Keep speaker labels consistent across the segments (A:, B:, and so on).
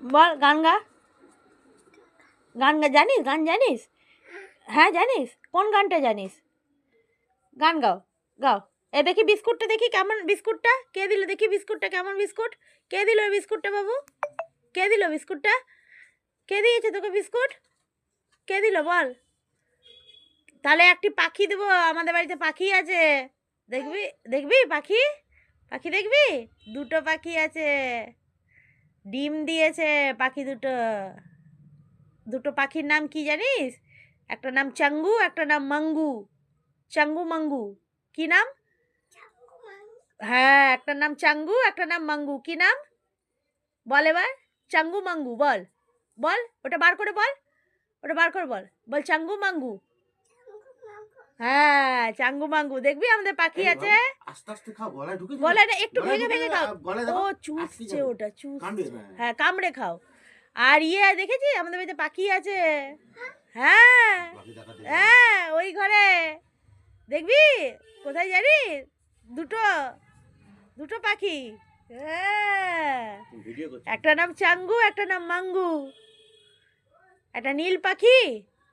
A: বল গান গা, গান গা, জানিস গান জানিস? হ্যাঁ জানিস, কোন গানটা জানিস? গান গাও, গাও। এ দেখি বিস্কুটটা, দেখি কেমন বিস্কুটটা, কে দিল দেখি বিস্কুটটা, কেমন বিস্কুট, কে দিল ওই বিস্কুটটা বাবু, কে দিল বিস্কুটটা, কে দিয়েছে তোকে বিস্কুট, কে দিল বল? তাহলে একটি পাখি দেবো, আমাদের বাড়িতে পাখি আছে, দেখবি, দেখবি পাখি, পাখি দেখবি, দুটো পাখি আছে, ডিম দিয়েছে পাখি দুটো, দুটো পাখির নাম কি জানিস? একটা নাম চাঙ্গু, একটা নাম মাঙ্গু, চাঙ্গু মাঙ্গু, কি নাম? হ্যাঁ, একটা নাম চাঙ্গু, একটা নাম মাঙ্গু, কি নাম বল এবার? চাঙ্গু মাঙ্গু বল, বল ওটা বার করে বল, ওটা বার করে বল, বল চাঙ্গু মাঙ্গু। হ্যাঁ চাঙ্গু মাঙ্গু, দেখবি আমাদের পাখি আছে।
B: আস্তে আস্তে খাও, গলায় ঢুকে যাবে,
A: গলায় একটু ভেঙে ভেঙে খাও, ও
B: আটকে
A: চুষছে
B: যাবে,
A: ওটা চুষ,
B: কামড়ে,
A: হ্যাঁ কামড়ে খাও। আর ইয়ে দেখেছি আমাদের বাড়িতে পাখি আছে, হ্যাঁ
B: বাকি দেখা দেখবে।
A: হ্যাঁ ওই ঘরে, দেখবি কোথায় জানিস? দুটো, দুটো পাখি, হ্যাঁ
B: ভিডিও করছি।
A: একটা নাম চাঙ্গু, একটা নাম মাঙ্গু, একটা নীল পাখি,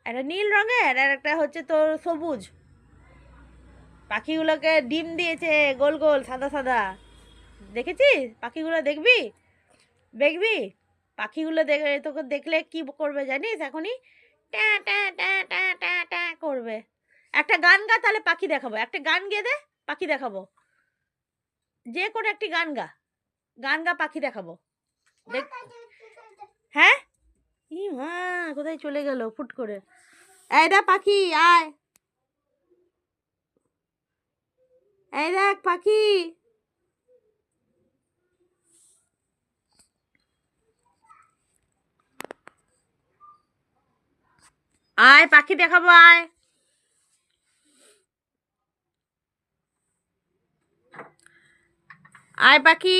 A: একটা নীল রঙের, আর একটা হচ্ছে তোর সবুজ। পাখিগুলোকে ডিম দিয়েছে গোল গোল সাদা সাদা, দেখেছিস পাখিগুলো? দেখবি, দেখবি পাখিগুলো দেখে, তোকে দেখলে কি করবে জানিস এখনই? ট্যা ট্যা ট্যা ট্যা ট্যা ট্যা করবে। একটা গান গা, তাহলে পাখি দেখাবো, একটা গান গেয়ে দে, পাখি দেখাবো, যে কোনো একটি গান গা, গান গা পাখি দেখাবো, দেখ। হ্যাঁ, ই মা, কোথায় চলে গেল ফুট করে? এই দেখ পাখি, আয়, এই দেখ পাখি, আয় পাখি দেখাবো, আয়, আয় পাখি।